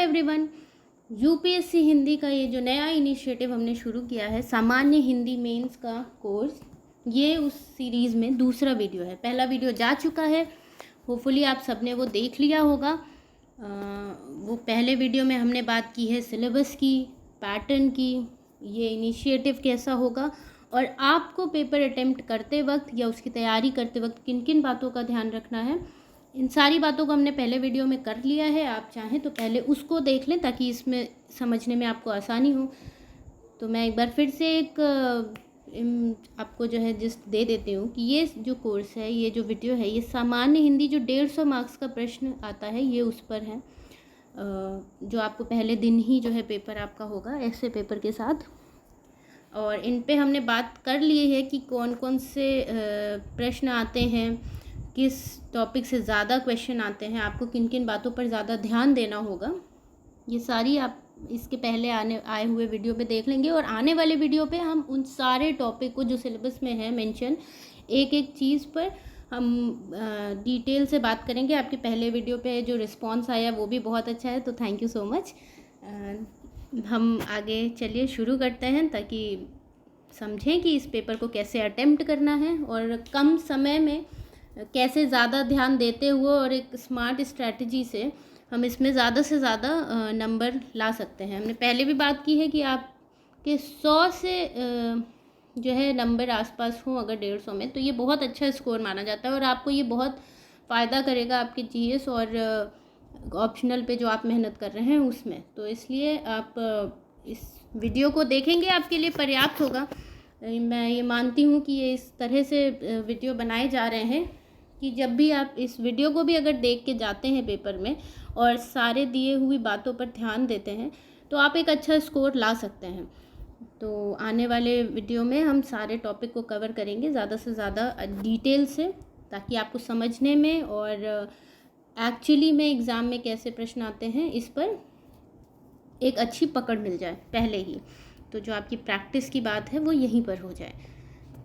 Everyone. UPSC Hindi का ये जो नया इनिशिएटिव हमने शुरू किया है, सामान्य हिंदी मेंस का कोर्स, ये उस सीरीज़ में दूसरा वीडियो है। पहला वीडियो जा चुका है, होपफुली आप सबने वो देख लिया होगा। वो पहले वीडियो में हमने बात की है सिलेबस की, पैटर्न की, ये इनिशिएटिव कैसा होगा और आपको पेपर अटेम्प्ट करते वक्त या उसकी तैयारी करते वक्त किन किन बातों का ध्यान रखना है। इन सारी बातों को हमने पहले वीडियो में कर लिया है। आप चाहें तो पहले उसको देख लें ताकि इसमें समझने में आपको आसानी हो। तो मैं एक बार फिर से आपको जो है जिस्ट दे देती हूँ कि ये जो कोर्स है, ये जो वीडियो है, ये सामान्य हिंदी जो 150 मार्क्स का प्रश्न आता है, ये उस पर है, जो आपको पहले दिन ही जो है पेपर आपका होगा ऐसे पेपर के साथ। और इन पे हमने बात कर ली है कि कौन कौन से प्रश्न आते हैं, किस टॉपिक से ज़्यादा क्वेश्चन आते हैं, आपको किन किन बातों पर ज़्यादा ध्यान देना होगा। ये सारी आप इसके पहले आए हुए वीडियो पे देख लेंगे और आने वाले वीडियो पे हम उन सारे टॉपिक को जो सिलेबस में है मेंशन, एक एक चीज़ पर हम डिटेल से बात करेंगे। आपके पहले वीडियो पे जो रिस्पांस आया वो भी बहुत अच्छा है, तो थैंक यू सो मच। हम आगे चलिए शुरू करते हैं ताकि समझें कि इस पेपर को कैसे अटेम्प्ट करना है और कम समय में कैसे ज़्यादा ध्यान देते हुए और एक स्मार्ट स्ट्रैटेजी से हम इसमें ज़्यादा से ज़्यादा नंबर ला सकते हैं। हमने पहले भी बात की है कि आपके 100 से जो है नंबर आसपास हों अगर 150 में, तो ये बहुत अच्छा स्कोर माना जाता है और आपको ये बहुत फ़ायदा करेगा आपके जीएस और ऑप्शनल पे जो आप मेहनत कर रहे हैं उसमें। तो इसलिए आप इस वीडियो को देखेंगे, आपके लिए पर्याप्त होगा। मैं ये मानती हूँ कि ये इस तरह से वीडियो बनाए जा रहे हैं कि जब भी आप इस वीडियो को भी अगर देख के जाते हैं पेपर में और सारे दिए हुई बातों पर ध्यान देते हैं तो आप एक अच्छा स्कोर ला सकते हैं। तो आने वाले वीडियो में हम सारे टॉपिक को कवर करेंगे ज़्यादा से ज़्यादा डिटेल से, ताकि आपको समझने में और एक्चुअली में एग्ज़ाम में कैसे प्रश्न आते हैं इस पर एक अच्छी पकड़ मिल जाए पहले ही। तो जो आपकी प्रैक्टिस की बात है वो यहीं पर हो जाए।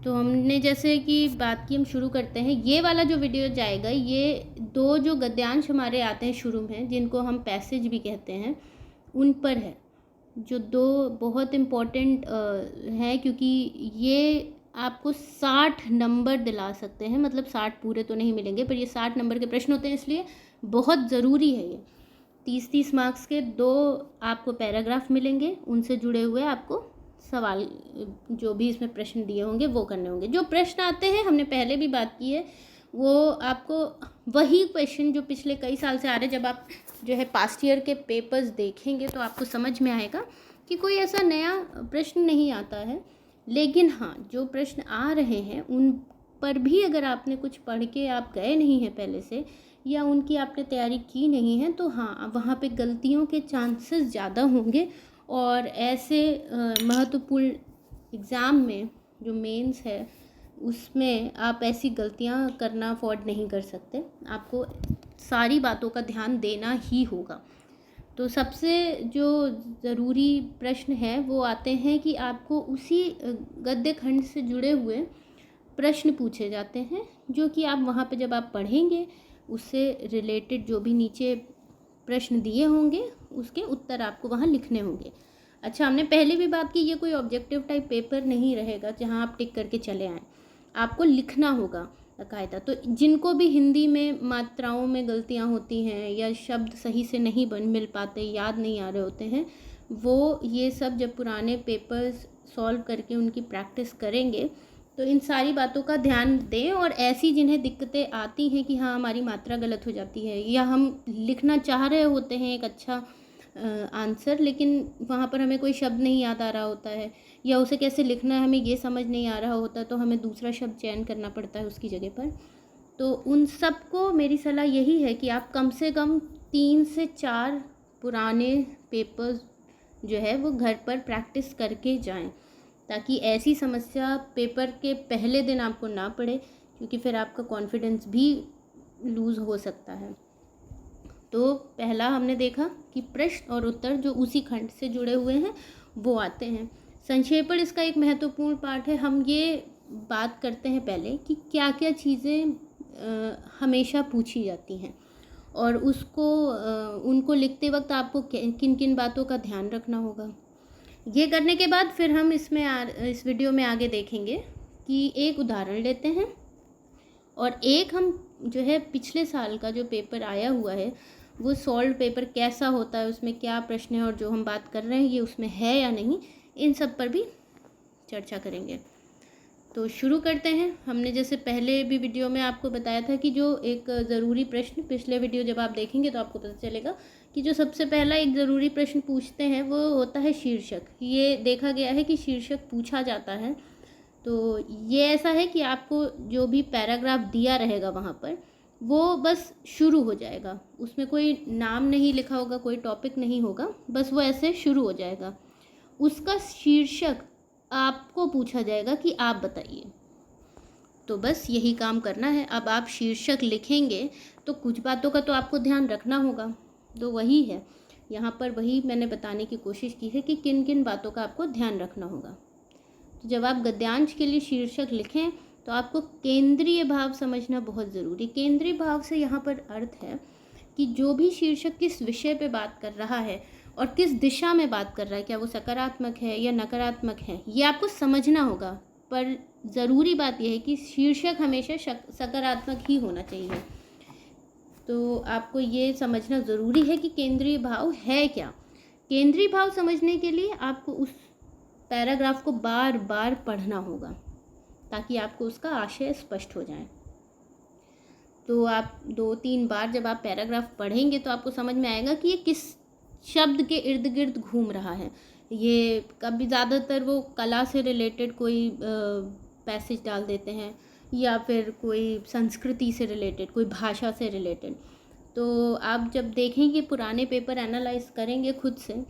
तो हमने जैसे कि बात की, हम शुरू करते हैं। ये वाला जो वीडियो जाएगा, ये 2 जो गद्यांश हमारे आते हैं शुरू में, जिनको हम पैसेज भी कहते हैं, उन पर है, जो 2 बहुत इम्पॉर्टेंट हैं, क्योंकि ये आपको 60 नंबर दिला सकते हैं। मतलब 60 पूरे तो नहीं मिलेंगे, पर ये 60 नंबर के प्रश्न होते हैं, इसलिए बहुत ज़रूरी है ये। 30-30 मार्क्स के 2 आपको पैराग्राफ मिलेंगे, उनसे जुड़े हुए आपको सवाल जो भी इसमें प्रश्न दिए होंगे वो करने होंगे। जो प्रश्न आते हैं, हमने पहले भी बात की है, वो आपको वही क्वेश्चन जो पिछले कई साल से आ रहे, जब आप जो है पास्ट ईयर के पेपर्स देखेंगे तो आपको समझ में आएगा कि कोई ऐसा नया प्रश्न नहीं आता है। लेकिन हाँ, जो प्रश्न आ रहे हैं उन पर भी अगर आपने कुछ पढ़ के आप गए नहीं हैं पहले से, या उनकी आपने तैयारी की नहीं है, तो हाँ, वहाँ पे गलतियों के चांसेस ज़्यादा होंगे। और ऐसे महत्वपूर्ण एग्ज़ाम में जो मेंस है उसमें आप ऐसी गलतियाँ करना अफोर्ड नहीं कर सकते। आपको सारी बातों का ध्यान देना ही होगा। तो सबसे जो ज़रूरी प्रश्न है वो आते हैं कि आपको उसी गद्य खंड से जुड़े हुए प्रश्न पूछे जाते हैं, जो कि आप वहाँ पे जब आप पढ़ेंगे उससे रिलेटेड जो भी नीचे प्रश्न दिए होंगे उसके उत्तर आपको वहाँ लिखने होंगे। अच्छा, हमने पहले भी बात की, ये कोई ऑब्जेक्टिव टाइप पेपर नहीं रहेगा जहाँ आप टिक करके चले आएँ, आपको लिखना होगा बाकायदा। तो जिनको भी हिंदी में मात्राओं में गलतियाँ होती हैं या शब्द सही से नहीं मिल पाते, याद नहीं आ रहे होते हैं, वो ये सब जब पुराने पेपर्स सॉल्व करके उनकी प्रैक्टिस करेंगे तो इन सारी बातों का ध्यान दें। और ऐसी जिन्हें दिक्कतें आती हैं कि हाँ, हमारी मात्रा गलत हो जाती है या हम लिखना चाह रहे होते हैं एक अच्छा आंसर, लेकिन वहाँ पर हमें कोई शब्द नहीं याद आ रहा होता है या उसे कैसे लिखना है हमें ये समझ नहीं आ रहा होता, तो हमें दूसरा शब्द चयन करना पड़ता है उसकी जगह पर। तो उन सबको मेरी सलाह यही है कि आप कम से कम 3 से 4 पुराने पेपर्स जो है वो घर पर प्रैक्टिस करके जाएं, ताकि ऐसी समस्या पेपर के पहले दिन आपको ना पड़े, क्योंकि फिर आपका कॉन्फिडेंस भी लूज़ हो सकता है। तो पहला हमने देखा कि प्रश्न और उत्तर जो उसी खंड से जुड़े हुए हैं वो आते हैं। संक्षेपण इसका एक महत्वपूर्ण पार्ट है। हम ये बात करते हैं पहले कि क्या क्या चीज़ें हमेशा पूछी जाती हैं और उसको उनको लिखते वक्त आपको किन किन बातों का ध्यान रखना होगा। ये करने के बाद फिर हम इस वीडियो में आगे देखेंगे कि एक उदाहरण लेते हैं और एक हम जो है पिछले साल का जो पेपर आया हुआ है वो सॉल्व पेपर कैसा होता है, उसमें क्या प्रश्न है और जो हम बात कर रहे हैं ये उसमें है या नहीं, इन सब पर भी चर्चा करेंगे। तो शुरू करते हैं। हमने जैसे पहले भी वीडियो में आपको बताया था कि जो एक ज़रूरी प्रश्न, पिछले वीडियो जब आप देखेंगे तो आपको पता चलेगा कि जो सबसे पहला एक ज़रूरी प्रश्न पूछते हैं वो होता है शीर्षक। ये देखा गया है कि शीर्षक पूछा जाता है। तो ये ऐसा है कि आपको जो भी पैराग्राफ दिया रहेगा वहाँ पर वो बस शुरू हो जाएगा, उसमें कोई नाम नहीं लिखा होगा, कोई टॉपिक नहीं होगा, बस वो ऐसे शुरू हो जाएगा। उसका शीर्षक आपको पूछा जाएगा कि आप बताइए। तो बस यही काम करना है। अब आप शीर्षक लिखेंगे तो कुछ बातों का तो आपको ध्यान रखना होगा, तो वही है यहाँ पर, वही मैंने बताने की कोशिश की है कि किन किन बातों का आपको ध्यान रखना होगा। तो जब आप गद्यांश के लिए शीर्षक लिखें तो आपको केंद्रीय भाव समझना बहुत ज़रूरी। केंद्रीय भाव से यहाँ पर अर्थ है कि जो भी शीर्षक किस विषय पे बात कर रहा है और किस दिशा में बात कर रहा है, क्या वो सकारात्मक है या नकारात्मक है, ये आपको समझना होगा। पर ज़रूरी बात यह है कि शीर्षक हमेशा सकारात्मक ही होना चाहिए। तो आपको ये समझना ज़रूरी है कि केंद्रीय भाव है क्या। केंद्रीय भाव समझने के लिए आपको उस पैराग्राफ को बार बार पढ़ना होगा ताकि आपको उसका आशय स्पष्ट हो जाए। तो आप 2-3 बार जब आप पैराग्राफ पढ़ेंगे तो आपको समझ में आएगा कि ये किस शब्द के इर्द गिर्द घूम रहा है। ये कभी ज़्यादातर वो कला से रिलेटेड कोई पैसेज डाल देते हैं या फिर कोई संस्कृति से रिलेटेड, कोई भाषा से रिलेटेड। तो आप जब देखेंगे पुराने पेपर एनालाइज करेंगे खुद से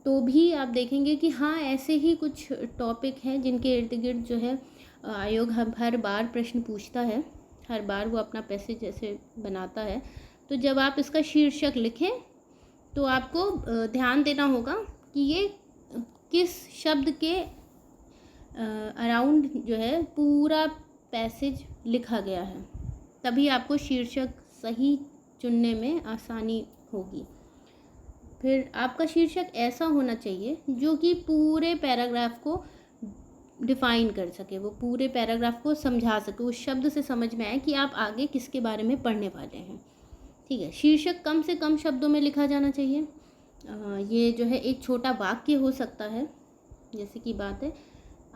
तो भी आप देखेंगे कि हाँ ऐसे ही कुछ टॉपिक हैं जिनके इर्द गिर्द जो है आयोग हर बार प्रश्न पूछता है, हर बार वो अपना पैसेज जैसे बनाता है। तो जब आप इसका शीर्षक लिखें तो आपको ध्यान देना होगा कि ये किस शब्द के अराउंड जो है पूरा पैसेज लिखा गया है, तभी आपको शीर्षक सही चुनने में आसानी होगी। फिर आपका शीर्षक ऐसा होना चाहिए जो कि पूरे पैराग्राफ को डिफ़ाइन कर सके, वो पूरे पैराग्राफ को समझा सके, उस शब्द से समझ में आए कि आप आगे किसके बारे में पढ़ने वाले हैं। ठीक है, शीर्षक कम से कम शब्दों में लिखा जाना चाहिए। ये जो है एक छोटा वाक्य हो सकता है, जैसे कि बात है,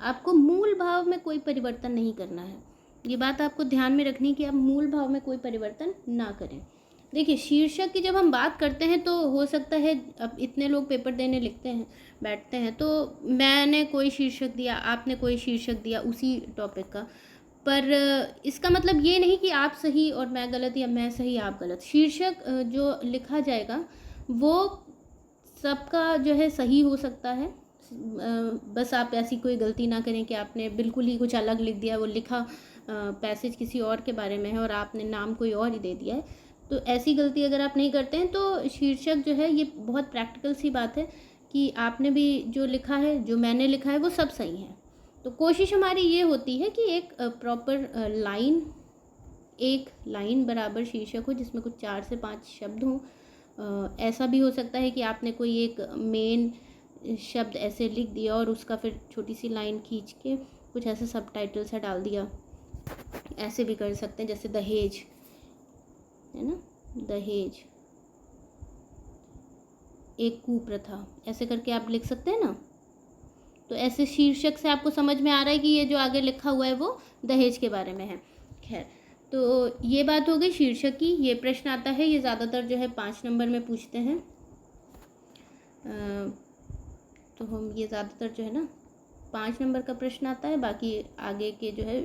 आपको मूल भाव में कोई परिवर्तन नहीं करना है। ये बात आपको ध्यान में रखनी कि आप मूल भाव में कोई परिवर्तन ना करें। देखिए, शीर्षक की जब हम बात करते हैं तो हो सकता है, अब इतने लोग पेपर देने लिखते हैं, बैठते हैं, तो मैंने कोई शीर्षक दिया, आपने कोई शीर्षक दिया उसी टॉपिक का, पर इसका मतलब ये नहीं कि आप सही और मैं गलत या मैं सही आप गलत। शीर्षक जो लिखा जाएगा वो सबका जो है सही हो सकता है। बस आप ऐसी कोई गलती ना करें कि आपने बिल्कुल ही कुछ अलग लिख दिया, वो लिखा पैसेज किसी और के बारे में है और आपने नाम कोई और ही दे दिया है। तो ऐसी गलती अगर आप नहीं करते हैं तो शीर्षक जो है, ये बहुत प्रैक्टिकल सी बात है कि आपने भी जो लिखा है, जो मैंने लिखा है, वो सब सही है। तो कोशिश हमारी ये होती है कि एक प्रॉपर लाइन, एक लाइन बराबर शीर्षक हो जिसमें कुछ 4 से 5 शब्द हों। ऐसा भी हो सकता है कि आपने कोई एक मेन शब्द ऐसे लिख दिया और उसका फिर छोटी सी लाइन खींच के कुछ ऐसे सबटाइटल सा डाल दिया। ऐसे भी कर सकते हैं, जैसे दहेज है ना, दहेज एक कुप्रथा, ऐसे करके आप लिख सकते हैं ना। तो ऐसे शीर्षक से आपको समझ में आ रहा है कि ये जो आगे लिखा हुआ है वो दहेज के बारे में है। खैर, तो ये बात हो गई शीर्षक की। ये प्रश्न आता है, ये ज़्यादातर जो है 5 नंबर में पूछते हैं। तो हम ये ज़्यादातर जो है ना 5 नंबर का प्रश्न आता है, बाकी आगे के जो है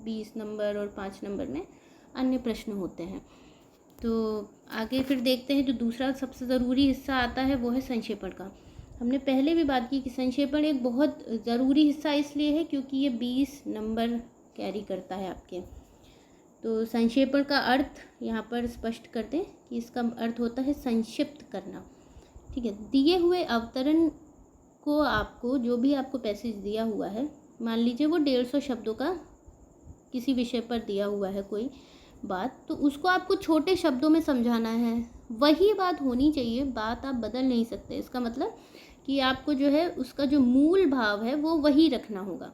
20 नंबर और 5 नंबर में अन्य प्रश्न होते हैं। तो आगे फिर देखते हैं, जो दूसरा सबसे ज़रूरी हिस्सा आता है वो है संक्षेपण का। हमने पहले भी बात की कि संक्षेपण एक बहुत ज़रूरी हिस्सा इसलिए है क्योंकि ये 20 नंबर कैरी करता है आपके। तो संक्षेपण का अर्थ यहाँ पर स्पष्ट कर दें कि इसका अर्थ होता है संक्षिप्त करना। ठीक है, दिए हुए अवतरण को आपको, जो भी आपको पैसेज दिया हुआ है, मान लीजिए वो 150 शब्दों का किसी विषय पर दिया हुआ है कोई बात, तो उसको आपको छोटे शब्दों में समझाना है। वही बात होनी चाहिए, बात आप बदल नहीं सकते। इसका मतलब कि आपको जो है उसका जो मूल भाव है वो वही रखना होगा।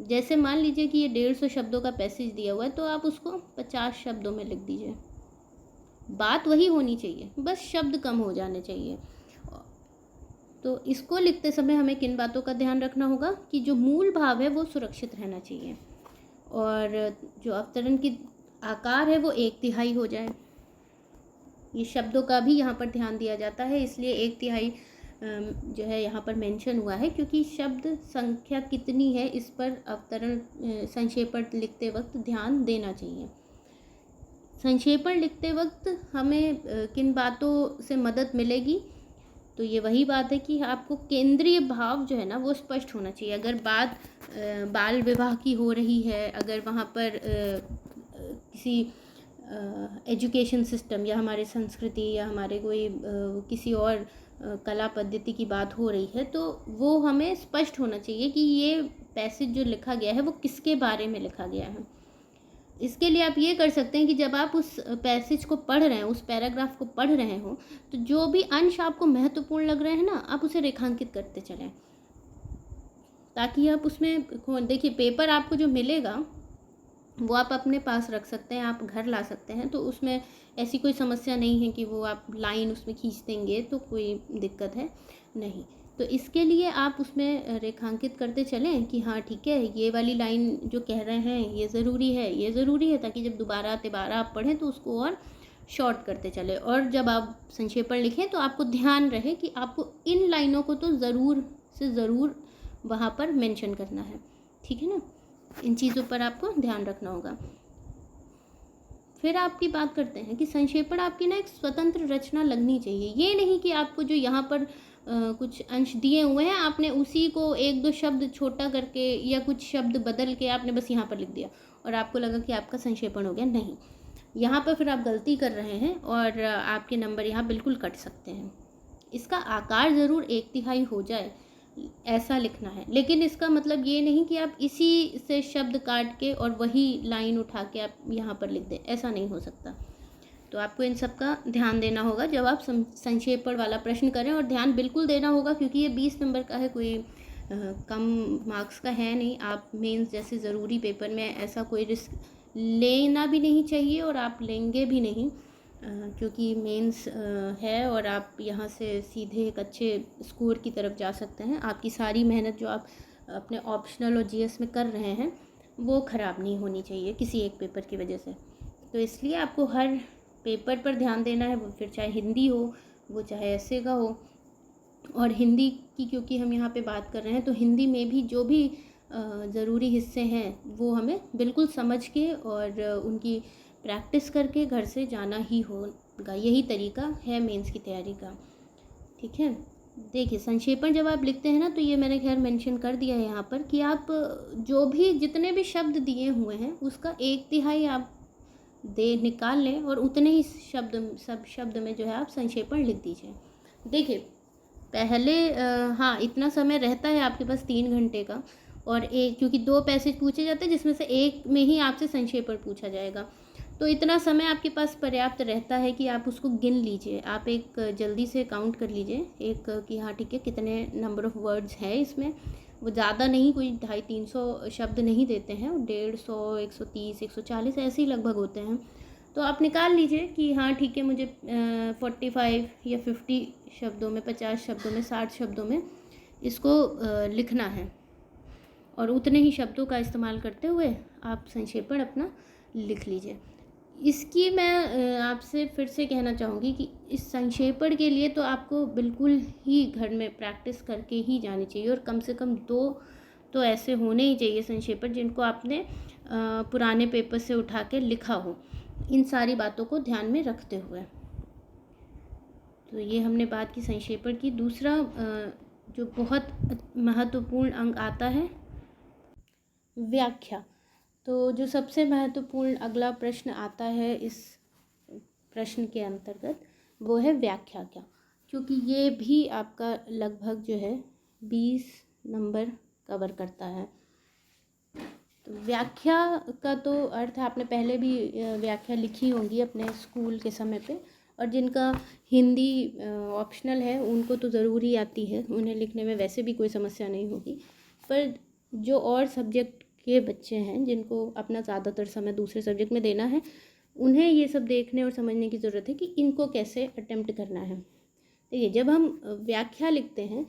जैसे मान लीजिए कि ये 150 शब्दों का पैसेज दिया हुआ है, तो आप उसको 50 शब्दों में लिख दीजिए। बात वही होनी चाहिए, बस शब्द कम हो जाने चाहिए। तो इसको लिखते समय हमें किन बातों का ध्यान रखना होगा कि जो मूल भाव है वो सुरक्षित रहना चाहिए, और जो अवतरण की आकार है वो 1/3 हो जाए। ये शब्दों का भी यहाँ पर ध्यान दिया जाता है, इसलिए 1/3 जो है यहाँ पर मेंशन हुआ है, क्योंकि शब्द संख्या कितनी है इस पर अवतरण संक्षेपण लिखते वक्त ध्यान देना चाहिए। संक्षेपण लिखते वक्त हमें किन बातों से मदद मिलेगी, तो ये वही बात है कि आपको केंद्रीय भाव जो है ना वो स्पष्ट होना चाहिए। अगर बात बाल विवाह की हो रही है, अगर वहाँ पर किसी एजुकेशन सिस्टम या हमारे संस्कृति या हमारे कोई किसी और कला पद्धति की बात हो रही है, तो वो हमें स्पष्ट होना चाहिए कि ये पैसेज जो लिखा गया है वो किसके बारे में लिखा गया है। इसके लिए आप ये कर सकते हैं कि जब आप उस पैसेज को पढ़ रहे हैं, उस पैराग्राफ को पढ़ रहे हो, तो जो भी अंश आपको महत्वपूर्ण लग रहे हैं ना, आप उसे रेखांकित करते चलें, ताकि आप उसमें देखिए पेपर आपको जो मिलेगा वो आप अपने पास रख सकते हैं, आप घर ला सकते हैं, तो उसमें ऐसी कोई समस्या नहीं है कि वो आप लाइन उसमें खींच देंगे तो कोई दिक्कत है नहीं। तो इसके लिए आप उसमें रेखांकित करते चलें कि हाँ ठीक है, ये वाली लाइन जो कह रहे हैं ये ज़रूरी है, ये ज़रूरी है, ताकि जब दोबारा तिबारा आप पढ़ें तो उसको और शॉर्ट करते चले। और जब आप संक्षेपण लिखें तो आपको ध्यान रहे कि आपको इन लाइनों को तो ज़रूर से ज़रूर वहाँ पर मेंशन करना है, ठीक है ना। इन चीज़ों पर आपको ध्यान रखना होगा। फिर आपकी बात करते हैं कि संक्षेपण आपकी ना एक स्वतंत्र रचना लगनी चाहिए। ये नहीं कि आपको जो यहाँ पर कुछ अंश दिए हुए हैं, आपने उसी को 1-2 शब्द छोटा करके या कुछ शब्द बदल के आपने बस यहाँ पर लिख दिया और आपको लगा कि आपका संक्षेपण हो गया। नहीं, यहाँ पर फिर आप गलती कर रहे हैं और आपके नंबर यहाँ बिल्कुल कट सकते हैं। इसका आकार ज़रूर 1/3 हो जाए, ऐसा लिखना है, लेकिन इसका मतलब ये नहीं कि आप इसी से शब्द काट के और वही लाइन उठा के आप यहाँ पर लिख दें, ऐसा नहीं हो सकता। तो आपको इन सब का ध्यान देना होगा जब आप संक्षेपण वाला प्रश्न करें, और ध्यान बिल्कुल देना होगा क्योंकि ये 20 नंबर का है, कोई कम मार्क्स का है नहीं। आप मेंस जैसे ज़रूरी पेपर में ऐसा कोई रिस्क लेना भी नहीं चाहिए और आप लेंगे भी नहीं, क्योंकि मेंस है और आप यहाँ से सीधे एक अच्छे स्कोर की तरफ जा सकते हैं। आपकी सारी मेहनत जो आप अपने ऑप्शनल और जीएस में कर रहे हैं वो ख़राब नहीं होनी चाहिए किसी एक पेपर की वजह से। तो इसलिए आपको हर पेपर पर ध्यान देना है, वो फिर चाहे हिंदी हो, वो चाहे ऐसे का हो। और हिंदी की क्योंकि हम यहाँ पे बात कर रहे हैं, तो हिंदी में भी जो भी ज़रूरी हिस्से हैं वो हमें बिल्कुल समझ के और उनकी प्रैक्टिस करके घर से जाना ही होगा। यही तरीका है मेंस की तैयारी का, ठीक है। देखिए संक्षेपण जब आप लिखते हैं ना, तो ये मैंने खैर मेंशन कर दिया है यहाँ पर कि आप जो भी जितने भी शब्द दिए हुए हैं उसका 1/3 आप निकाल लें और उतने ही सब शब्द में जो है आप संक्षेपण लिख दीजिए। देखिए पहले हाँ इतना समय रहता है आपके पास 3 घंटे का, और एक क्योंकि 2 पैसेज पूछे जाते हैं जिसमें से एक में ही आपसे संक्षेपण पूछा जाएगा, तो इतना समय आपके पास पर्याप्त रहता है कि आप उसको गिन लीजिए। आप एक जल्दी से काउंट कर लीजिए एक कि हाँ ठीक है कितने नंबर ऑफ़ वर्ड्स हैं इसमें। वो ज़्यादा नहीं, कोई 250-300 शब्द नहीं देते हैं, 150, 130, 140 ऐसे ही लगभग होते हैं। तो आप निकाल लीजिए कि हाँ ठीक है मुझे 45 या 50 शब्दों में, 50 शब्दों में, 60 शब्दों में इसको लिखना है, और उतने ही शब्दों का इस्तेमाल करते हुए आप संक्षेपण अपना लिख लीजिए। इसकी मैं आपसे फिर से कहना चाहूँगी कि इस संक्षेपण के लिए तो आपको बिल्कुल ही घर में प्रैक्टिस करके ही जानी चाहिए, और कम से कम 2 तो ऐसे होने ही चाहिए संक्षेपण जिनको आपने पुराने पेपर से उठा के लिखा हो, इन सारी बातों को ध्यान में रखते हुए। तो ये हमने बात की संक्षेपण की। दूसरा जो बहुत महत्वपूर्ण अंग आता है व्याख्या। तो जो सबसे महत्वपूर्ण अगला प्रश्न आता है इस प्रश्न के अंतर्गत वो है व्याख्या क्या, क्योंकि ये भी आपका लगभग जो है 20 नंबर कवर करता है। व्याख्या का तो अर्थ आपने पहले भी व्याख्या लिखी होंगी अपने स्कूल के समय पे, और जिनका हिंदी ऑप्शनल है उनको तो ज़रूर ही आती है, उन्हें लिखने में वैसे भी कोई समस्या नहीं होगी। पर जो और सब्जेक्ट के बच्चे हैं जिनको अपना ज़्यादातर समय दूसरे सब्जेक्ट में देना है, उन्हें ये सब देखने और समझने की ज़रूरत है कि इनको कैसे अटेम्प्ट करना है। देखिए, जब हम व्याख्या लिखते हैं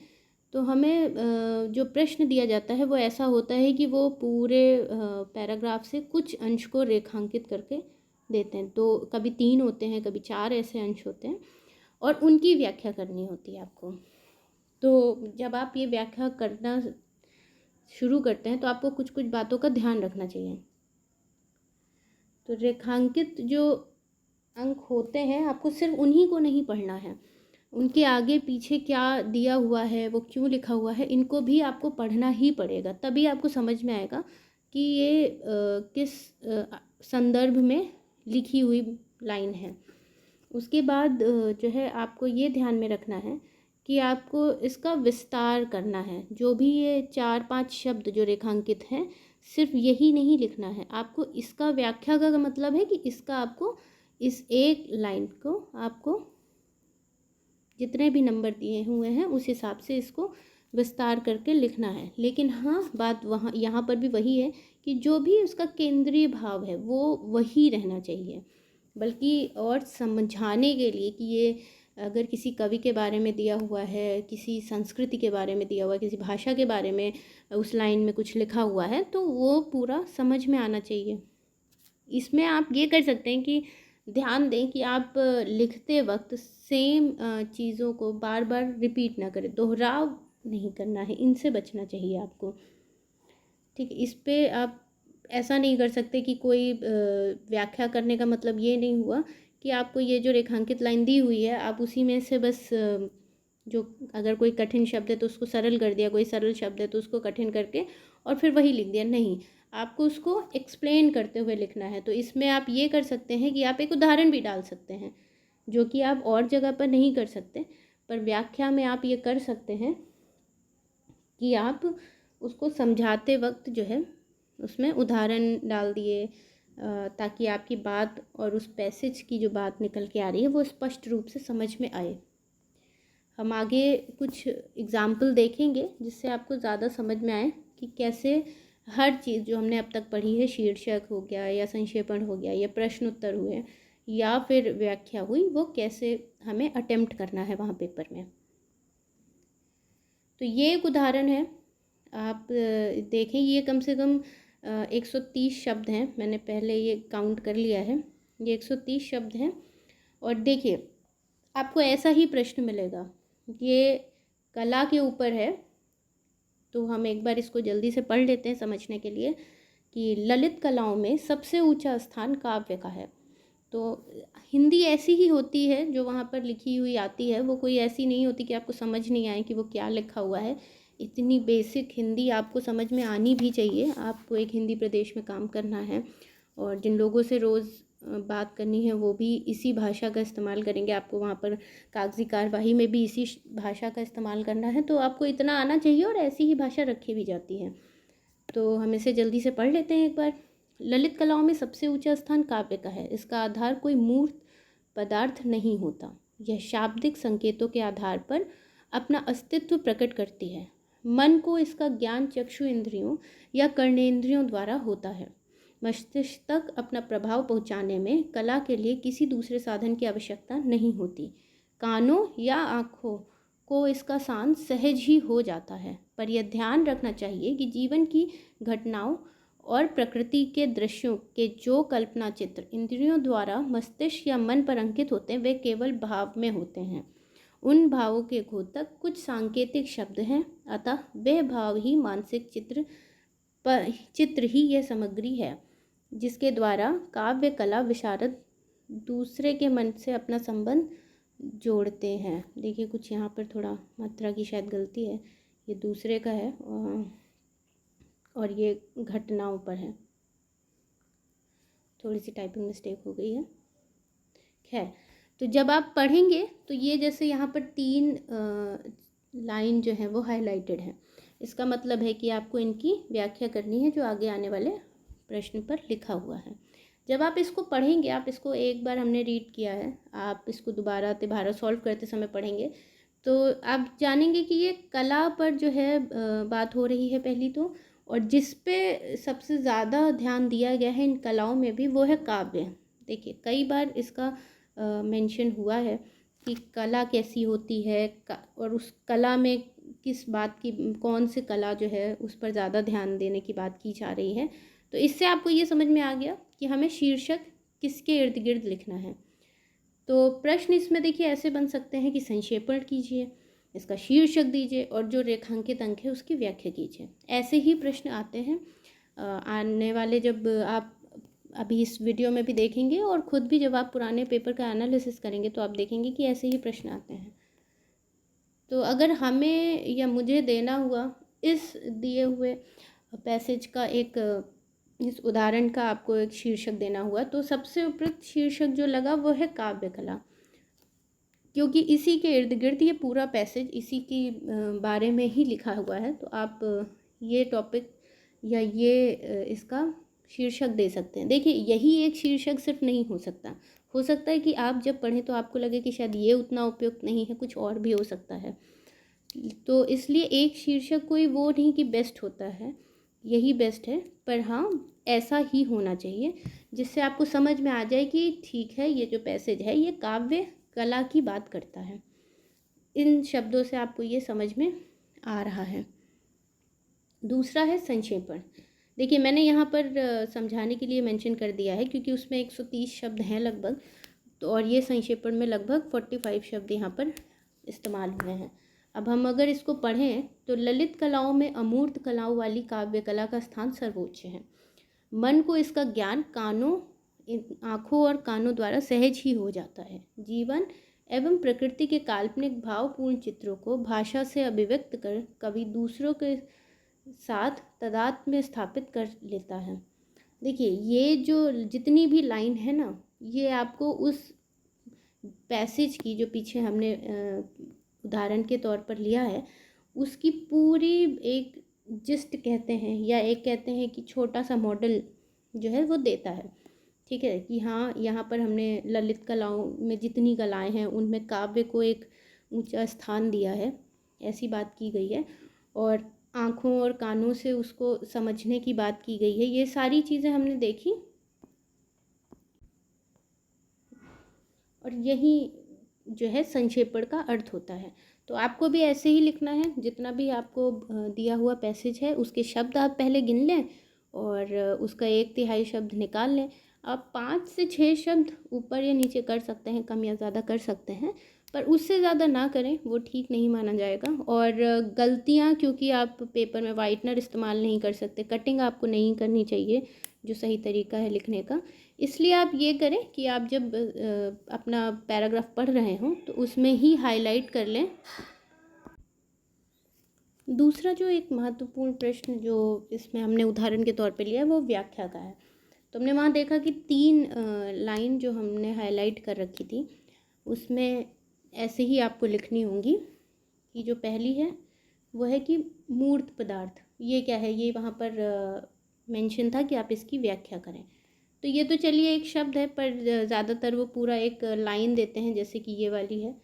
तो हमें जो प्रश्न दिया जाता है वो ऐसा होता है कि वो पूरे पैराग्राफ से कुछ अंश को रेखांकित करके देते हैं। तो कभी 3 होते हैं, कभी 4 ऐसे अंश होते हैं और उनकी व्याख्या करनी होती है आपको। तो जब आप ये व्याख्या करना शुरू करते हैं तो आपको कुछ कुछ बातों का ध्यान रखना चाहिए। तो रेखांकित जो अंक होते हैं आपको सिर्फ उन्हीं को नहीं पढ़ना है, उनके आगे पीछे क्या दिया हुआ है, वो क्यों लिखा हुआ है, इनको भी आपको पढ़ना ही पड़ेगा। तभी आपको समझ में आएगा कि ये किस संदर्भ में लिखी हुई लाइन है। उसके बाद जो है आपको ये ध्यान में रखना है कि आपको इसका विस्तार करना है। जो भी ये 4-5 शब्द जो रेखांकित हैं, सिर्फ यही नहीं लिखना है, आपको इसका व्याख्या का मतलब है कि इसका आपको इस एक लाइन को आपको जितने भी नंबर दिए हुए हैं उस हिसाब से इसको विस्तार करके लिखना है। लेकिन हाँ, बात वहाँ यहाँ पर भी वही है कि जो भी उसका केंद्रीय भाव है वो वही रहना चाहिए। बल्कि और समझाने के लिए कि ये अगर किसी कवि के बारे में दिया हुआ है, किसी संस्कृति के बारे में दिया हुआ है, किसी भाषा के बारे में उस लाइन में कुछ लिखा हुआ है, तो वो पूरा समझ में आना चाहिए। इसमें आप ये कर सकते हैं कि ध्यान दें कि आप लिखते वक्त सेम चीज़ों को बार बार रिपीट ना करें, दोहराव नहीं करना है, इनसे बचना चाहिए आपको। ठीक है, इस पे आप ऐसा नहीं कर सकते कि कोई व्याख्या करने का मतलब ये नहीं हुआ कि आपको ये जो रेखांकित लाइन दी हुई है आप उसी में से बस जो अगर कोई कठिन शब्द है तो उसको सरल कर दिया, कोई सरल शब्द है तो उसको कठिन करके और फिर वही लिख दिया। नहीं, आपको उसको एक्सप्लेन करते हुए लिखना है। तो इसमें आप ये कर सकते हैं कि आप एक उदाहरण भी डाल सकते हैं, जो कि आप और जगह पर नहीं कर सकते, पर व्याख्या में आप ये कर सकते हैं कि आप उसको समझाते वक्त जो है उसमें उदाहरण डाल दिए, ताकि आपकी बात और उस पैसेज की जो बात निकल के आ रही है वो स्पष्ट रूप से समझ में आए। हम आगे कुछ एग्ज़ाम्पल देखेंगे जिससे आपको ज़्यादा समझ में आए कि कैसे हर चीज़ जो हमने अब तक पढ़ी है, शीर्षक हो गया या संक्षेपण हो गया या प्रश्न उत्तर हुए या फिर व्याख्या हुई, वो कैसे हमें अटेम्प्ट करना है वहाँ पेपर में। तो ये एक उदाहरण है, आप देखें, ये कम से कम 130 शब्द हैं, मैंने पहले ये काउंट कर लिया है, ये 130 शब्द हैं। और देखिए, आपको ऐसा ही प्रश्न मिलेगा, ये कला के ऊपर है, तो हम एक बार इसको जल्दी से पढ़ लेते हैं समझने के लिए कि ललित कलाओं में सबसे ऊंचा स्थान काव्य का है। तो हिंदी ऐसी ही होती है जो वहाँ पर लिखी हुई आती है, वो कोई ऐसी नहीं होती कि आपको समझ नहीं आए कि वो क्या लिखा हुआ है। इतनी बेसिक हिंदी आपको समझ में आनी भी चाहिए। आपको एक हिंदी प्रदेश में काम करना है और जिन लोगों से रोज़ बात करनी है वो भी इसी भाषा का इस्तेमाल करेंगे, आपको वहाँ पर कागजी कार्यवाही में भी इसी भाषा का इस्तेमाल करना है, तो आपको इतना आना चाहिए और ऐसी ही भाषा रखी भी जाती है। तो हम इसे जल्दी से पढ़ लेते हैं एक बार। ललित कलाओं में सबसे ऊंचा स्थान काव्य का है। इसका आधार कोई मूर्त पदार्थ नहीं होता, यह शाब्दिक संकेतों के आधार पर अपना अस्तित्व प्रकट करती है। मन को इसका ज्ञान चक्षु इंद्रियों या कर्णेंद्रियों द्वारा होता है। मस्तिष्क तक अपना प्रभाव पहुंचाने में कला के लिए किसी दूसरे साधन की आवश्यकता नहीं होती। कानों या आँखों को इसका शान सहज ही हो जाता है, पर यह ध्यान रखना चाहिए कि जीवन की घटनाओं और प्रकृति के दृश्यों के जो कल्पना चित्र इंद्रियों द्वारा मस्तिष्क या मन पर अंकित होते हैं वे केवल भाव में होते हैं। उन भावों के घोतक कुछ सांकेतिक शब्द हैं, अतः वे भाव ही मानसिक चित्र ही यह सामग्री है जिसके द्वारा काव्य कला विशारद दूसरे के मन से अपना संबंध जोड़ते हैं। देखिए, कुछ यहाँ पर थोड़ा मात्रा की शायद गलती है, ये दूसरे का है और ये घटनाओं पर है, थोड़ी सी टाइपिंग मिस्टेक हो गई है। खैर, तो जब आप पढ़ेंगे तो ये जैसे यहाँ पर 3 लाइन जो है वो हाईलाइटेड है, इसका मतलब है कि आपको इनकी व्याख्या करनी है जो आगे आने वाले प्रश्न पर लिखा हुआ है। जब आप इसको पढ़ेंगे, आप इसको एक बार हमने रीड किया है, आप इसको दोबारा तिबारा सॉल्व करते समय पढ़ेंगे तो आप जानेंगे कि ये कला पर जो है बात हो रही है पहली तो, और जिस पे सबसे ज़्यादा ध्यान दिया गया है इन कलाओं में भी वो है काव्य। देखिए कई बार इसका मेंशन हुआ है कि कला कैसी होती है और उस कला में किस बात की, कौन सी कला जो है उस पर ज़्यादा ध्यान देने की बात की जा रही है। तो इससे आपको ये समझ में आ गया कि हमें शीर्षक किसके इर्द गिर्द लिखना है। तो प्रश्न इसमें देखिए ऐसे बन सकते हैं कि संक्षेपण कीजिए, इसका शीर्षक दीजिए और जो रेखांकित अंक है उसकी व्याख्या कीजिए। ऐसे ही प्रश्न आते हैं आने वाले, जब आप अभी इस वीडियो में भी देखेंगे और ख़ुद भी जब आप पुराने पेपर का एनालिसिस करेंगे तो आप देखेंगे कि ऐसे ही प्रश्न आते हैं। तो अगर हमें या मुझे देना हुआ इस दिए हुए पैसेज का एक, इस उदाहरण का आपको एक शीर्षक देना हुआ तो सबसे उपयुक्त शीर्षक जो लगा वो है काव्य कला, क्योंकि इसी के इर्द गिर्द ये पूरा पैसेज इसी के बारे में ही लिखा हुआ है। तो आप ये टॉपिक या ये इसका शीर्षक दे सकते हैं। देखिए यही एक शीर्षक सिर्फ नहीं हो सकता है कि आप जब पढ़ें तो आपको लगे कि शायद ये उतना उपयुक्त नहीं है, कुछ और भी हो सकता है। तो इसलिए एक शीर्षक कोई वो नहीं कि बेस्ट होता है, यही बेस्ट है, पर हाँ ऐसा ही होना चाहिए जिससे आपको समझ में आ जाए कि ठीक है ये जो पैसेज है ये काव्य कला की बात करता है। इन शब्दों से आपको ये समझ में आ रहा है। दूसरा है संक्षेपण। देखिए मैंने यहाँ पर समझाने के लिए मेंशन कर दिया है क्योंकि उसमें 130 शब्द हैं लगभग, तो और ये संक्षेपण में लगभग 45 शब्द यहाँ पर इस्तेमाल हुए हैं। अब हम अगर इसको पढ़ें तो ललित कलाओं में अमूर्त कलाओं वाली काव्य कला का स्थान सर्वोच्च है। मन को इसका ज्ञान आँखों और कानों द्वारा सहज ही हो जाता है। जीवन एवं प्रकृति के काल्पनिक भावपूर्ण चित्रों को भाषा से अभिव्यक्त कर कवि दूसरों के साथ तादात्म्य में स्थापित कर लेता है। देखिए ये जो जितनी भी लाइन है ना, ये आपको उस पैसेज की जो पीछे हमने उदाहरण के तौर पर लिया है उसकी पूरी एक जिस्ट कहते हैं या एक कहते हैं कि छोटा सा मॉडल जो है वो देता है। ठीक है कि हाँ यहाँ पर हमने ललित कलाओं में जितनी कलाएं हैं उनमें काव्य को एक ऊंचा स्थान दिया है, ऐसी बात की गई है, और आँखों और कानों से उसको समझने की बात की गई है। ये सारी चीज़ें हमने देखी और यही जो है संक्षेपण का अर्थ होता है। तो आपको भी ऐसे ही लिखना है, जितना भी आपको दिया हुआ पैसेज है उसके शब्द आप पहले गिन लें और उसका 1/3 शब्द निकाल लें। आप 5 से 6 शब्द ऊपर या नीचे कर सकते हैं, कम या ज़्यादा कर सकते हैं, पर उससे ज़्यादा ना करें, वो ठीक नहीं माना जाएगा। और गलतियाँ, क्योंकि आप पेपर में वाइटनर इस्तेमाल नहीं कर सकते, कटिंग आपको नहीं करनी चाहिए जो सही तरीका है लिखने का, इसलिए आप ये करें कि आप जब अपना पैराग्राफ पढ़ रहे हों तो उसमें ही हाईलाइट कर लें। दूसरा जो एक महत्वपूर्ण प्रश्न जो इसमें हमने उदाहरण के तौर पे लिया है वो व्याख्या का है। तो हमने वहाँ देखा कि 3 लाइन जो हमने हाईलाइट कर रखी थी उसमें ऐसे ही आपको लिखनी होंगी कि जो पहली है वो है कि मूर्त पदार्थ ये क्या है, ये वहाँ पर मेंशन था कि आप इसकी व्याख्या करें। तो ये तो चलिए एक शब्द है, पर ज़्यादातर वो पूरा एक लाइन देते हैं, जैसे कि ये वाली है,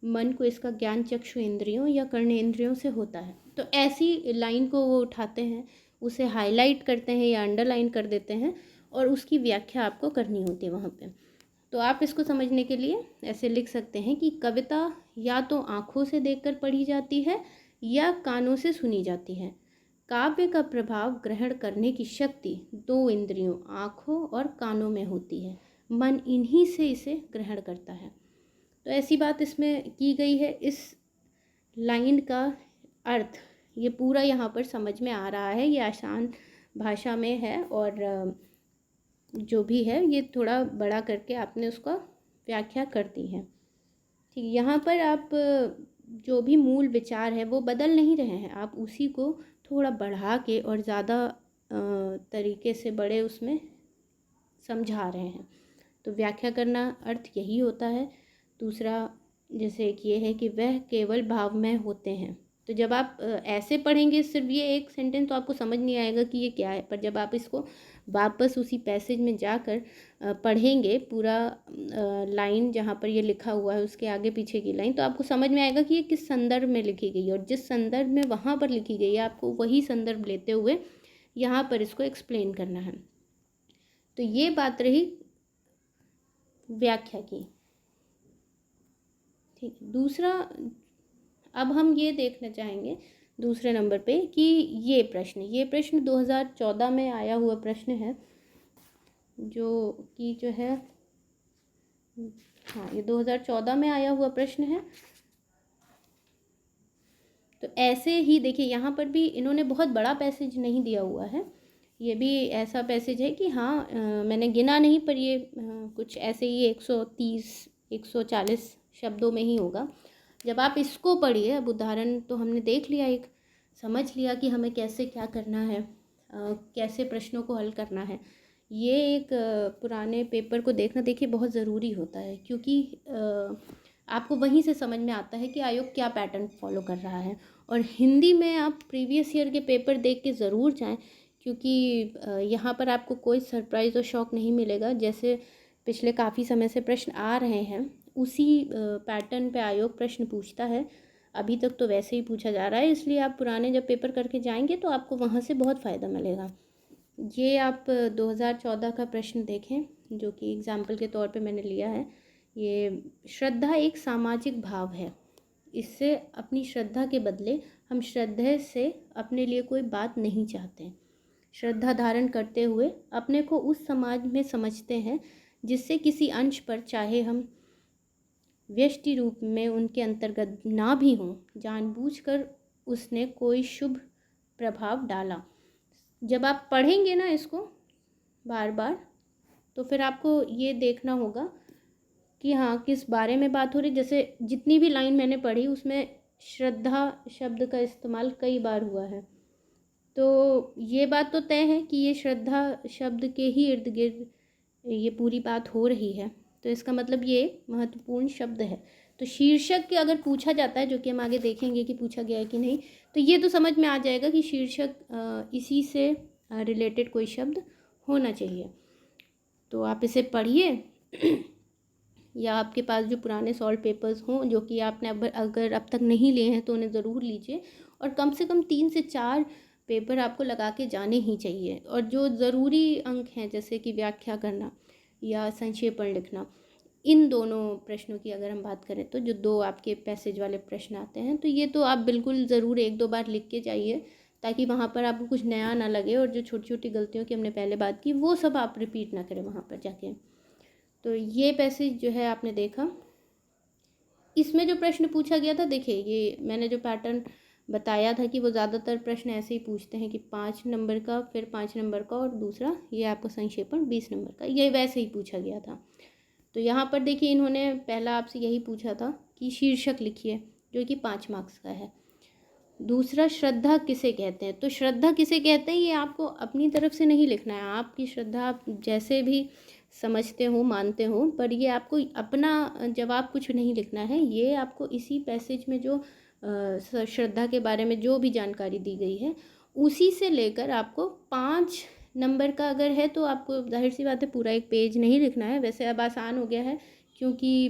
मन को इसका ज्ञान चक्षु इंद्रियों या कर्णेंद्रियों से होता है। तो ऐसी लाइन को वो उठाते हैं, उसे हाईलाइट करते हैं या अंडरलाइन कर देते हैं और उसकी व्याख्या आपको करनी होती है वहाँ पे। तो आप इसको समझने के लिए ऐसे लिख सकते हैं कि कविता या तो आँखों से देखकर पढ़ी जाती है या कानों से सुनी जाती है। काव्य का प्रभाव ग्रहण करने की शक्ति 2 इंद्रियों आँखों और कानों में होती है। मन इन्हीं से इसे ग्रहण करता है। तो ऐसी बात इसमें की गई है। इस लाइन का अर्थ ये पूरा यहाँ पर समझ में आ रहा है, ये आसान भाषा में है और जो भी है ये थोड़ा बड़ा करके आपने उसका व्याख्या कर दी है। ठीक, यहाँ पर आप जो भी मूल विचार है वो बदल नहीं रहे हैं, आप उसी को थोड़ा बढ़ा के और ज़्यादा तरीके से बड़े उसमें समझा रहे हैं। तो व्याख्या करना अर्थ यही होता है। दूसरा जैसे एक ये है कि वह केवल भावमय होते हैं, तो जब आप ऐसे पढ़ेंगे सिर्फ ये एक सेंटेंस तो आपको समझ नहीं आएगा कि ये क्या है, पर जब आप इसको वापस उसी पैसेज में जाकर पढ़ेंगे पूरा लाइन जहाँ पर ये लिखा हुआ है उसके आगे पीछे की लाइन, तो आपको समझ में आएगा कि ये किस संदर्भ में लिखी गई है, और जिस संदर्भ में वहाँ पर लिखी गई है आपको वही संदर्भ लेते हुए यहाँ पर इसको एक्सप्लेन करना है। तो ये बात रही व्याख्या की। ठीक है, दूसरा अब हम ये देखना चाहेंगे दूसरे नंबर पे कि ये प्रश्न 2014 में आया हुआ प्रश्न है, जो कि जो है हाँ ये 2014 में आया हुआ प्रश्न है। तो ऐसे ही देखिए यहाँ पर भी इन्होंने बहुत बड़ा पैसेज नहीं दिया हुआ है, ये भी ऐसा पैसेज है कि हाँ मैंने गिना नहीं पर ये कुछ ऐसे ही 130-140 शब्दों में ही होगा। जब आप इसको पढ़िए, अब उदाहरण तो हमने देख लिया, एक समझ लिया कि हमें कैसे क्या करना है, कैसे प्रश्नों को हल करना है। ये एक पुराने पेपर को देखना देखिए बहुत ज़रूरी होता है, क्योंकि आपको वहीं से समझ में आता है कि आयोग क्या पैटर्न फॉलो कर रहा है। और हिंदी में आप प्रीवियस ईयर के पेपर देख के ज़रूर जाएं, क्योंकि यहाँ पर आपको कोई सरप्राइज़ और शॉक नहीं मिलेगा। जैसे पिछले काफ़ी समय से प्रश्न आ रहे हैं उसी पैटर्न पे आयोग प्रश्न पूछता है, अभी तक तो वैसे ही पूछा जा रहा है, इसलिए आप पुराने जब पेपर करके जाएंगे तो आपको वहाँ से बहुत फ़ायदा मिलेगा। ये आप 2014 का प्रश्न देखें जो कि एग्ज़ाम्पल के तौर पे मैंने लिया है। ये श्रद्धा एक सामाजिक भाव है, इससे अपनी श्रद्धा के बदले हम श्रद्धेय से अपने लिए कोई बात नहीं चाहते। श्रद्धा धारण करते हुए अपने को उस समाज में समझते हैं जिससे किसी अंश पर चाहे हम व्यष्टि रूप में उनके अंतर्गत ना भी हों, जानबूझकर उसने कोई शुभ प्रभाव डाला। जब आप पढ़ेंगे ना इसको बार बार, तो फिर आपको ये देखना होगा कि हाँ किस बारे में बात हो रही। जैसे जितनी भी लाइन मैंने पढ़ी उसमें श्रद्धा शब्द का इस्तेमाल कई बार हुआ है, तो ये बात तो तय है कि ये श्रद्धा शब्द के ही इर्द गिर्द ये पूरी बात हो रही है, तो इसका मतलब ये महत्वपूर्ण शब्द है। तो शीर्षक के अगर पूछा जाता है, जो कि हम आगे देखेंगे कि पूछा गया है कि नहीं, तो ये तो समझ में आ जाएगा कि शीर्षक इसी से रिलेटेड कोई शब्द होना चाहिए। तो आप इसे पढ़िए या आपके पास जो पुराने सॉल्व पेपर्स हों जो कि आपने अगर अब तक नहीं लिए हैं तो उन्हें ज़रूर लीजिए, और कम से कम 3 से 4 पेपर आपको लगा के जाने ही चाहिए। और जो ज़रूरी अंक हैं जैसे कि व्याख्या करना या संक्षेपण लिखना, इन दोनों प्रश्नों की अगर हम बात करें तो जो 2 आपके पैसेज वाले प्रश्न आते हैं, तो ये तो आप बिल्कुल ज़रूर 1-2 बार लिख के जाइए, ताकि वहाँ पर आपको कुछ नया ना लगे, और जो छोटी छोटी गलतियों की हमने पहले बात की वो सब आप रिपीट ना करें वहाँ पर जाके। तो ये पैसेज जो है आपने देखा, इसमें जो प्रश्न पूछा गया था, देखिए ये मैंने जो पैटर्न बताया था कि वो ज़्यादातर प्रश्न ऐसे ही पूछते हैं कि 5 नंबर का, फिर 5 नंबर का, और दूसरा ये आपको संक्षेपण 20 नंबर का, ये वैसे ही पूछा गया था। तो यहाँ पर देखिए इन्होंने पहला आपसे यही पूछा था कि शीर्षक लिखिए, जो कि 5 मार्क्स का है। दूसरा, श्रद्धा किसे कहते हैं, तो श्रद्धा किसे कहते हैं ये आपको अपनी तरफ से नहीं लिखना है, आपकी श्रद्धा आप जैसे भी समझते हो मानते हो, पर ये आपको अपना जवाब कुछ नहीं लिखना है। ये आपको इसी पैसेज में जो श्रद्धा के बारे में जो भी जानकारी दी गई है उसी से लेकर आपको 5 नंबर का अगर है तो आपको जाहिर सी बात है पूरा एक पेज नहीं लिखना है। वैसे अब आसान हो गया है क्योंकि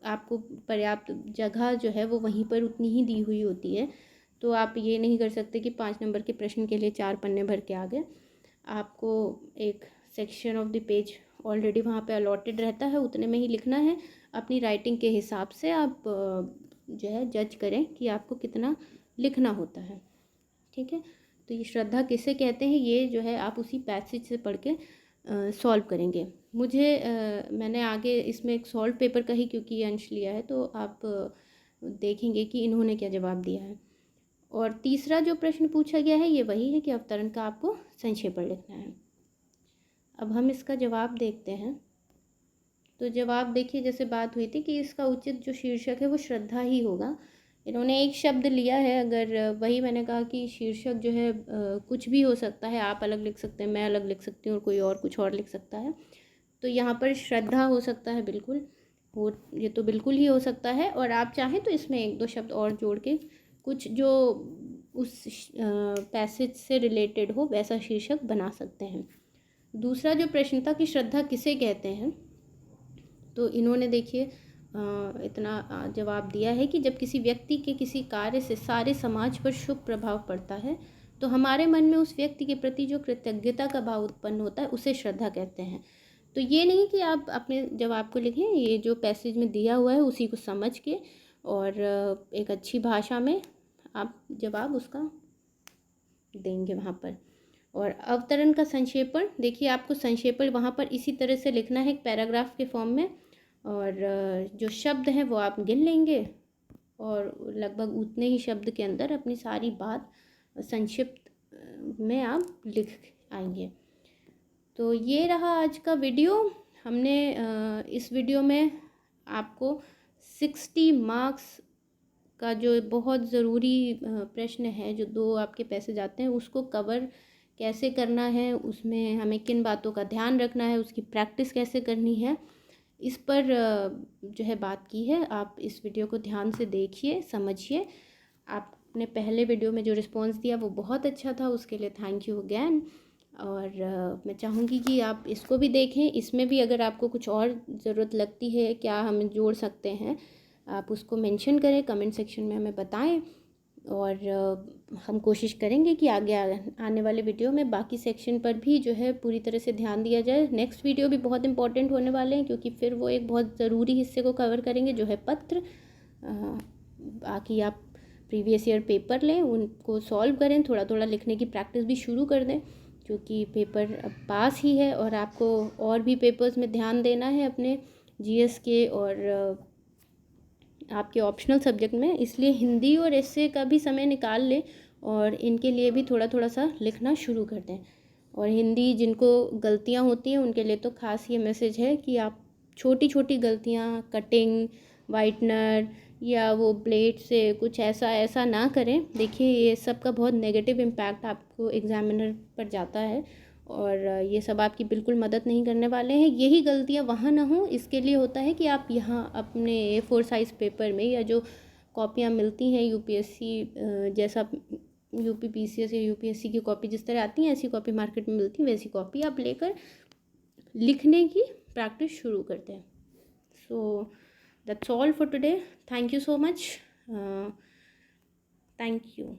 आपको पर्याप्त जगह जो है वो वहीं पर उतनी ही दी हुई होती है, तो आप ये नहीं कर सकते कि 5 नंबर के प्रश्न के लिए 4 पन्ने भर के आ गए। आपको एक section of the page already वहाँ पे अलॉटेड रहता है, उतने में ही लिखना है। अपनी राइटिंग के हिसाब से आप जो है जज करें कि आपको कितना लिखना होता है। ठीक है, तो ये श्रद्धा किसे कहते हैं ये जो है आप उसी पैसेज से पढ़ के सॉल्व करेंगे। मुझे मैंने आगे इसमें एक सॉल्व पेपर का ही क्योंकि ये अंश लिया है, तो आप देखेंगे कि इन्होंने क्या जवाब दिया है। और तीसरा जो प्रश्न पूछा गया है ये वही है कि अवतरण का आपको संक्षेपण लिखना है। अब हम इसका जवाब देखते हैं। तो जवाब देखिए, जैसे बात हुई थी कि इसका उचित जो शीर्षक है वो श्रद्धा ही होगा। इन्होंने एक शब्द लिया है, अगर वही मैंने कहा कि शीर्षक जो है कुछ भी हो सकता है, आप अलग लिख सकते हैं, मैं अलग लिख सकती हूँ, और कोई और कुछ और लिख सकता है। तो यहाँ पर श्रद्धा हो सकता है, बिल्कुल हो, ये तो बिल्कुल ही हो सकता है। और आप चाहें तो इसमें 1-2 शब्द और जोड़ के कुछ जो उस पैसेज से रिलेटेड हो वैसा शीर्षक बना सकते हैं। दूसरा जो प्रश्न था कि श्रद्धा किसे कहते हैं, तो इन्होंने देखिए इतना जवाब दिया है कि जब किसी व्यक्ति के किसी कार्य से सारे समाज पर शुभ प्रभाव पड़ता है तो हमारे मन में उस व्यक्ति के प्रति जो कृतज्ञता का भाव उत्पन्न होता है उसे श्रद्धा कहते हैं। तो ये नहीं कि आप अपने जवाब को लिखें, ये जो पैसेज में दिया हुआ है उसी को समझ के और एक अच्छी भाषा में आप जवाब उसका देंगे वहाँ पर। और अवतरण का संक्षेपण, देखिए आपको संक्षेपण वहाँ पर इसी तरह से लिखना है एक पैराग्राफ के फॉर्म में, और जो शब्द हैं वो आप गिन लेंगे और लगभग उतने ही शब्द के अंदर अपनी सारी बात संक्षिप्त में आप लिख आएंगे। तो ये रहा आज का वीडियो। हमने इस वीडियो में आपको 60 मार्क्स का जो बहुत ज़रूरी प्रश्न है, जो 2 आपके पैसे जाते हैं, उसको कवर कैसे करना है, उसमें हमें किन बातों का ध्यान रखना है, उसकी प्रैक्टिस कैसे करनी है, इस पर जो है बात की है। आप इस वीडियो को ध्यान से देखिए, समझिए। आपने पहले वीडियो में जो रिस्पांस दिया वो बहुत अच्छा था, उसके लिए थैंक यू अगैन। और मैं चाहूँगी कि आप इसको भी देखें। इसमें भी अगर आपको कुछ और ज़रूरत लगती है, क्या हम जोड़ सकते हैं, आप उसको मेंशन करें, कमेंट सेक्शन में हमें बताएं और हम कोशिश करेंगे कि आगे आने वाले वीडियो में बाकी सेक्शन पर भी जो है पूरी तरह से ध्यान दिया जाए। नेक्स्ट वीडियो भी बहुत इंपॉर्टेंट होने वाले हैं क्योंकि फिर वो एक बहुत ज़रूरी हिस्से को कवर करेंगे जो है पत्र। बाकी आप प्रीवियस ईयर पेपर लें, उनको सॉल्व करें, थोड़ा थोड़ा लिखने की प्रैक्टिस भी शुरू कर दें क्योंकि पेपर अब पास ही है और आपको और भी पेपर्स में ध्यान देना है अपने जीएस के और आपके ऑप्शनल सब्जेक्ट में। इसलिए हिंदी और एस्से का भी समय निकाल लें और इनके लिए भी थोड़ा थोड़ा सा लिखना शुरू कर दें। और हिंदी जिनको गलतियां होती हैं उनके लिए तो खास ये मैसेज है कि आप छोटी छोटी गलतियां, कटिंग, वाइटनर या वो ब्लेड से कुछ ऐसा ना करें। देखिए ये सब का बहुत नेगेटिव इम्पैक्ट आपको एग्जामिनर पर जाता है और ये सब आपकी बिल्कुल मदद नहीं करने वाले हैं। यही गलतियाँ वहाँ ना हो, इसके लिए होता है कि आप यहाँ अपने A4 साइज़ पेपर में या जो कॉपियाँ मिलती हैं यूपीएससी जैसा यूपी पीसीएस या यूपीएससी की कॉपी जिस तरह आती हैं ऐसी कॉपी मार्केट में मिलती है, वैसी कॉपी आप लेकर लिखने की प्रैक्टिस शुरू करते हैं। So that's all for today. Thank you so much. Thank you.